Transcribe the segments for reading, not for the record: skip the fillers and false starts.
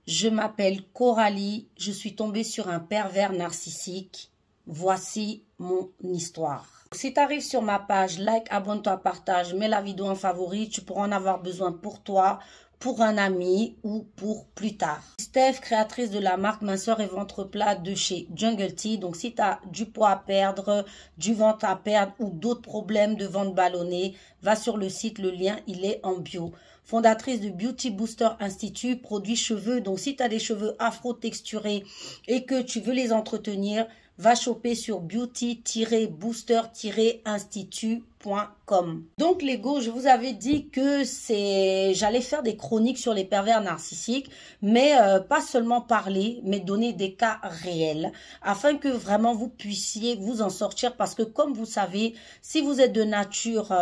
Je m'appelle Coralie, je suis tombée sur un pervers narcissique. Voici mon histoire. Si tu arrives sur ma page, like, abonne-toi, partage, mets la vidéo en favori, tu pourras en avoir besoin pour toi, pour un ami ou pour plus tard. Steph, créatrice de la marque minceur et ventre plat de chez Jungle Tea. Donc si tu as du poids à perdre, du ventre à perdre ou d'autres problèmes de ventre ballonné, va sur le site, le lien il est en bio. Fondatrice de Beauty Booster Institute, produits cheveux. Donc si tu as des cheveux afro-texturés et que tu veux les entretenir, va choper sur beauty-booster-institut.com. Donc les go, je vous avais dit que j'allais faire des chroniques sur les pervers narcissiques, mais pas seulement parler, mais donner des cas réels, afin que vraiment vous puissiez vous en sortir, parce que comme vous savez, si vous êtes de nature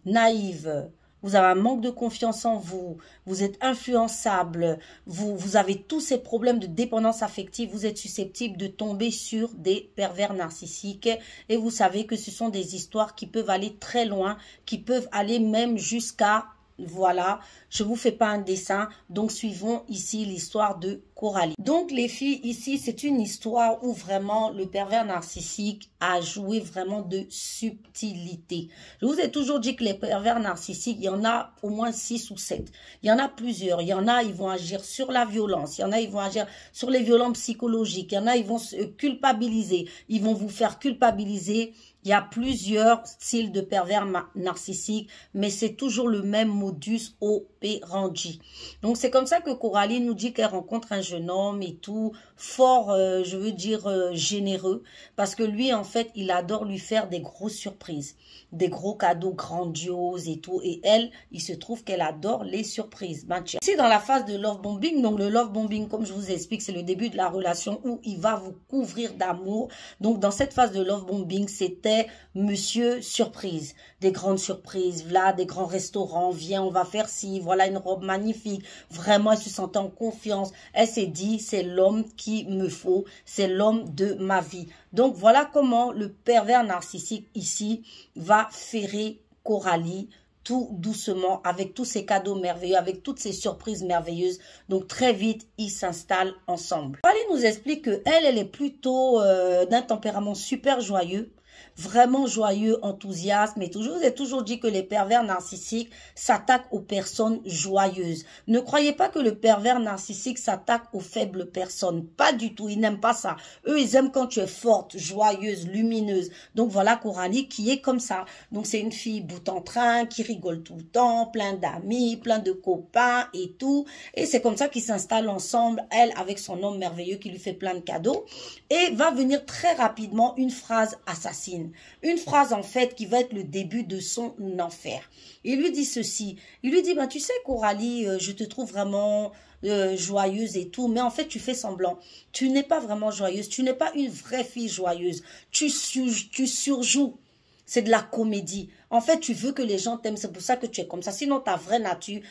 naïve, vous avez un manque de confiance en vous, vous êtes influençable, vous avez tous ces problèmes de dépendance affective, vous êtes susceptible de tomber sur des pervers narcissiques. Et vous savez que ce sont des histoires qui peuvent aller très loin, qui peuvent aller même jusqu'à... Voilà, je vous fais pas un dessin, donc suivons ici l'histoire de Coralie. Donc les filles, ici c'est une histoire où vraiment le pervers narcissique a joué vraiment de subtilité. Je vous ai toujours dit que les pervers narcissiques, il y en a au moins 6 ou 7. Il y en a plusieurs. Il y en a, ils vont agir sur la violence. Il y en a, ils vont agir sur les violences psychologiques. Il y en a, ils vont se culpabiliser. Ils vont vous faire culpabiliser. Il y a plusieurs styles de pervers narcissiques, mais c'est toujours le même modus operandi. Donc, c'est comme ça que Coralie nous dit qu'elle rencontre un jeune homme et tout, fort, je veux dire, généreux, parce que lui, en fait, il adore lui faire des grosses surprises, des gros cadeaux grandioses et tout. Et elle, il se trouve qu'elle adore les surprises. Ben, tiens. Ici, dans la phase de love bombing, donc le love bombing, comme je vous explique, c'est le début de la relation où il va vous couvrir d'amour. Donc, dans cette phase de love bombing, c'était monsieur surprise, des grandes surprises, voilà, des grands restaurants, viens, on va faire ci, voilà une robe magnifique, vraiment elle se sentait en confiance, elle s'est dit c'est l'homme qu'il me faut, c'est l'homme de ma vie. Donc voilà comment le pervers narcissique ici va ferrer Coralie tout doucement, avec tous ces cadeaux merveilleux, avec toutes ces surprises merveilleuses. Donc très vite, ils s'installent ensemble. Coralie nous explique que elle est plutôt d'un tempérament super joyeux, vraiment joyeux, enthousiaste, mais toujours, je vous ai toujours dit que les pervers narcissiques s'attaquent aux personnes joyeuses. Ne croyez pas que le pervers narcissique s'attaque aux faibles personnes. Pas du tout, ils n'aiment pas ça. Eux, ils aiment quand tu es forte, joyeuse, lumineuse. Donc voilà Coralie qui est comme ça. Donc c'est une fille bout en train, qui rigole tout le temps, plein d'amis, plein de copains et tout. Et c'est comme ça qu'ils s'installent ensemble, elle avec son homme merveilleux qui lui fait plein de cadeaux. Et va venir très rapidement une phrase assassine. Une phrase en fait qui va être le début de son enfer. Il lui dit ceci, il lui dit, ben, tu sais Coralie, je te trouve vraiment joyeuse et tout, mais en fait tu fais semblant. Tu n'es pas vraiment joyeuse, tu n'es pas une vraie fille joyeuse, tu surjoues. C'est de la comédie. En fait, tu veux que les gens t'aiment, c'est pour ça que tu es comme ça. Sinon, ta vraie nature,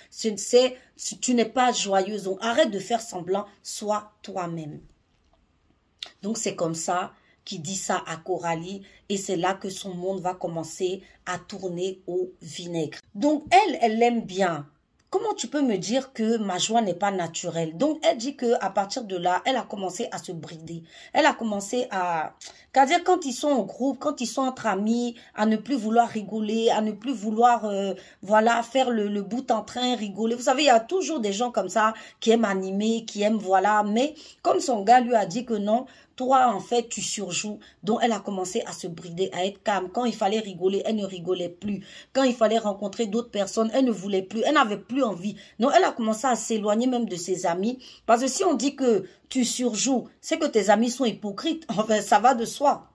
tu n'es pas joyeuse. Donc, arrête de faire semblant, sois toi-même. Donc, c'est comme ça qu'il dit ça à Coralie, et c'est là que son monde va commencer à tourner au vinaigre. Donc, elle l'aime bien. Comment tu peux me dire que ma joie n'est pas naturelle? Donc, elle dit qu'à partir de là, elle a commencé à se brider. Elle a commencé à... C'est-à-dire, quand ils sont en groupe, quand ils sont entre amis, à ne plus vouloir rigoler, à ne plus vouloir, voilà, faire le bout en train, rigoler. Vous savez, il y a toujours des gens comme ça qui aiment animer, qui aiment, voilà. Mais comme son gars lui a dit que non, toi, en fait, tu surjoues. Donc, elle a commencé à se brider, à être calme. Quand il fallait rigoler, elle ne rigolait plus. Quand il fallait rencontrer d'autres personnes, elle ne voulait plus. Elle n'avait plus envie. Donc, elle a commencé à s'éloigner même de ses amis. Parce que si on dit que tu surjoues, c'est que tes amis sont hypocrites. Enfin, ça va de soi.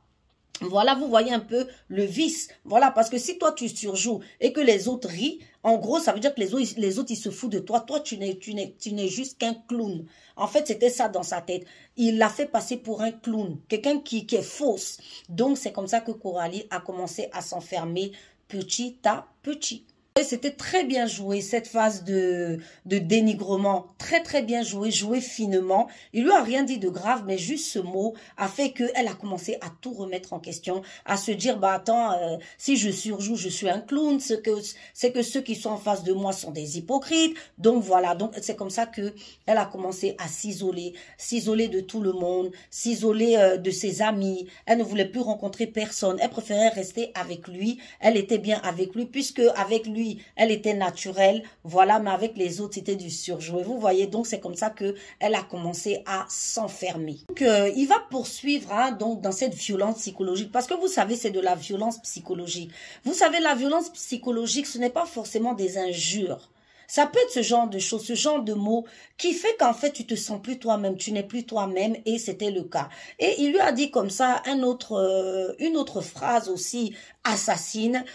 Voilà, vous voyez un peu le vice. Voilà, parce que si toi, tu surjoues et que les autres rient, en gros, ça veut dire que les autres, ils se foutent de toi. Toi, tu n'es juste qu'un clown. En fait, c'était ça dans sa tête. Il l'a fait passer pour un clown. Quelqu'un qui est fausse. Donc, c'est comme ça que Coralie a commencé à s'enfermer petit à petit. C'était très bien joué, cette phase de dénigrement. Très, très bien joué, joué finement. Il lui a rien dit de grave, mais juste ce mot a fait qu'elle a commencé à tout remettre en question, à se dire, bah attends, si je surjoue, je suis un clown, c'est que ceux qui sont en face de moi sont des hypocrites. Donc voilà, donc c'est comme ça que elle a commencé à s'isoler de tout le monde, s'isoler de ses amis. Elle ne voulait plus rencontrer personne. Elle préférait rester avec lui. Elle était bien avec lui, puisque avec lui, elle était naturelle, voilà, mais avec les autres, c'était du surjoué. Vous voyez, donc c'est comme ça que elle a commencé à s'enfermer. Donc, il va poursuivre, hein, donc, dans cette violence psychologique, parce que vous savez, c'est de la violence psychologique. Vous savez, la violence psychologique, ce n'est pas forcément des injures. Ça peut être ce genre de choses, ce genre de mots qui fait qu'en fait, tu te sens plus toi-même, tu n'es plus toi-même, et c'était le cas. Et il lui a dit comme ça une autre phrase aussi assassine.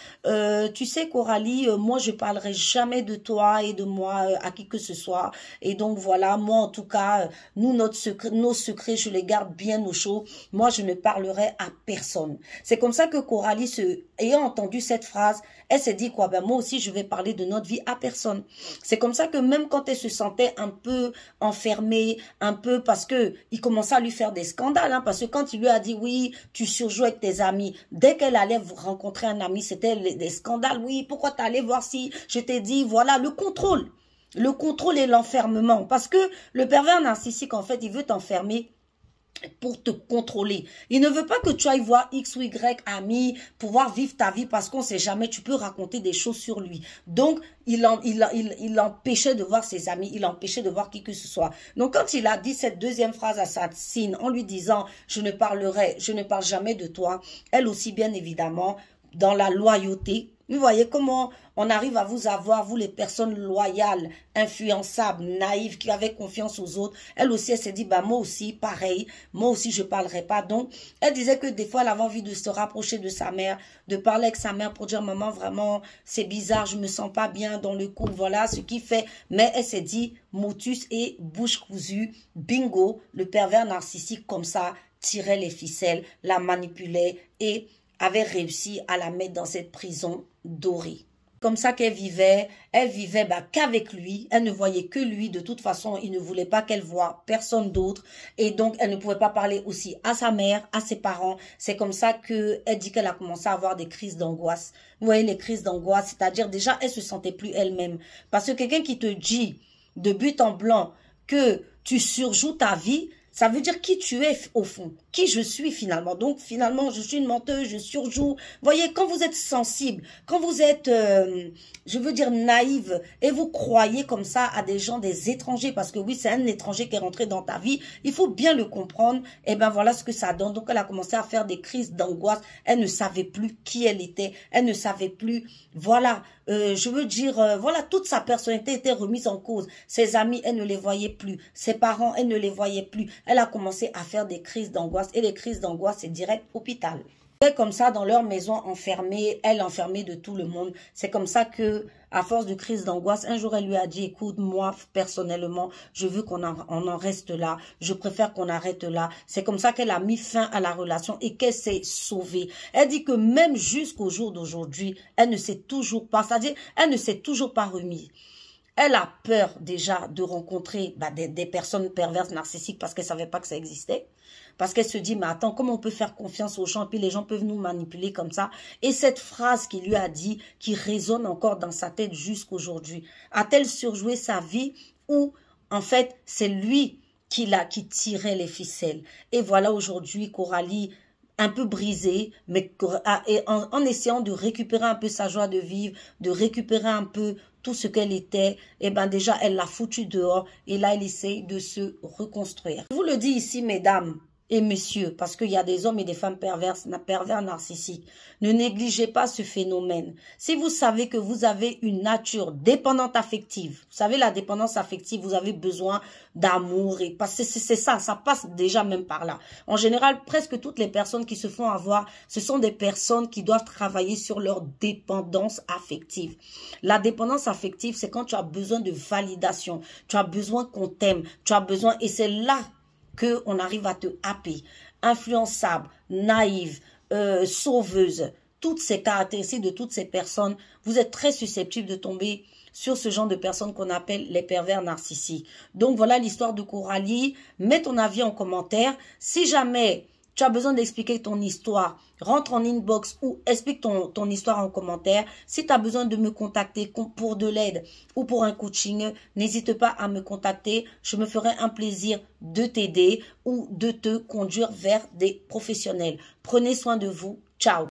Tu sais, Coralie, moi, je parlerai jamais de toi et de moi à qui que ce soit. Et donc, voilà, moi, en tout cas, nous, nos secrets, je les garde bien au chaud. Moi, je ne parlerai à personne. C'est comme ça que Coralie, ayant entendu cette phrase, elle s'est dit quoi? Ben, moi aussi, je vais parler de notre vie à personne. C'est comme ça que même quand elle se sentait un peu enfermée, un peu parce que il commençait à lui faire des scandales, hein, parce que quand il lui a dit oui, tu surjoues avec tes amis, dès qu'elle allait rencontrer un ami, c'était des scandales. Oui, pourquoi t'es allé voir si je t'ai dit, voilà, le contrôle et l'enfermement, parce que le pervers narcissique, en fait, il veut t'enfermer pour te contrôler. Il ne veut pas que tu ailles voir X ou Y amis, pouvoir vivre ta vie parce qu'on ne sait jamais, tu peux raconter des choses sur lui. Donc, il l'empêchait de voir ses amis, il l'empêchait de voir qui que ce soit. Donc, quand il a dit cette deuxième phrase assassine en lui disant « je ne parle jamais de toi », elle aussi, bien évidemment, dans la loyauté. Vous voyez comment on arrive à vous avoir, vous les personnes loyales, influençables, naïves, qui avaient confiance aux autres. Elle aussi, elle s'est dit, bah moi aussi, pareil, moi aussi je parlerai pas. Donc, elle disait que des fois, elle avait envie de se rapprocher de sa mère, de parler avec sa mère pour dire, maman, vraiment, c'est bizarre, je me sens pas bien dans le couple, voilà ce qui fait. Mais elle s'est dit, motus et bouche cousue, bingo, le pervers narcissique comme ça, tirait les ficelles, la manipulait et avait réussi à la mettre dans cette prison dorée. Comme ça qu'elle vivait bah, qu'avec lui, elle ne voyait que lui, de toute façon, il ne voulait pas qu'elle voie personne d'autre, et donc elle ne pouvait pas parler aussi à sa mère, à ses parents. C'est comme ça qu'elle dit qu'elle a commencé à avoir des crises d'angoisse. Vous voyez, les crises d'angoisse, c'est-à-dire déjà, elle se sentait plus elle-même. Parce que quelqu'un qui te dit, de but en blanc, que tu surjoues ta vie, ça veut dire qui tu es au fond, qui je suis finalement. Donc finalement, je suis une menteuse, je surjoue. Voyez, quand vous êtes sensible, quand vous êtes, je veux dire naïve, et vous croyez comme ça à des gens, des étrangers, parce que oui, c'est un étranger qui est rentré dans ta vie, il faut bien le comprendre. Et ben voilà ce que ça donne. Donc elle a commencé à faire des crises d'angoisse. Elle ne savait plus qui elle était. Elle ne savait plus, voilà, je veux dire, voilà, toute sa personnalité était remise en cause. Ses amis, elle ne les voyait plus. Ses parents, elle ne les voyait plus. Elle a commencé à faire des crises d'angoisse. Et les crises d'angoisse, c'est direct hôpital. Comme ça, dans leur maison enfermée, elle enfermée de tout le monde. C'est comme ça que, à force de crise d'angoisse, un jour, elle lui a dit, écoute, moi, personnellement, je veux qu'on en reste là. Je préfère qu'on arrête là. C'est comme ça qu'elle a mis fin à la relation et qu'elle s'est sauvée. Elle dit que même jusqu'au jour d'aujourd'hui, elle ne s'est toujours pas, c'est-à-dire, elle ne s'est toujours pas remise. Elle a peur déjà de rencontrer des personnes perverses narcissiques parce qu'elle ne savait pas que ça existait. Parce qu'elle se dit, mais attends, comment on peut faire confiance aux gens, puis les gens peuvent nous manipuler comme ça. Et cette phrase qu'il lui a dit, qui résonne encore dans sa tête jusqu'aujourd'hui, a-t-elle surjoué sa vie ou en fait c'est lui qui tirait les ficelles. Et voilà aujourd'hui Coralie, un peu brisée, mais en essayant de récupérer un peu sa joie de vivre, de récupérer un peu tout ce qu'elle était, et ben déjà elle l'a foutu dehors et là elle essaye de se reconstruire. Je vous le dis ici mesdames et messieurs, parce qu'il y a des hommes et des femmes pervers narcissiques. Ne négligez pas ce phénomène. Si vous savez que vous avez une nature dépendante affective, vous savez la dépendance affective, vous avez besoin d'amour, et parce que c'est ça passe déjà même par là. En général, presque toutes les personnes qui se font avoir, ce sont des personnes qui doivent travailler sur leur dépendance affective. La dépendance affective, c'est quand tu as besoin de validation, tu as besoin qu'on t'aime, tu as besoin, et c'est là qu'on arrive à te happer, influençable, naïve, sauveuse. toutes ces caractéristiques de toutes ces personnes, vous êtes très susceptible de tomber sur ce genre de personnes qu'on appelle les pervers narcissiques. Donc voilà l'histoire de Coralie. Mets ton avis en commentaire. Si jamais tu as besoin d'expliquer ton histoire, rentre en inbox ou explique ton histoire en commentaire. Si tu as besoin de me contacter pour de l'aide ou pour un coaching, n'hésite pas à me contacter. Je me ferai un plaisir de t'aider ou de te conduire vers des professionnels. Prenez soin de vous. Ciao.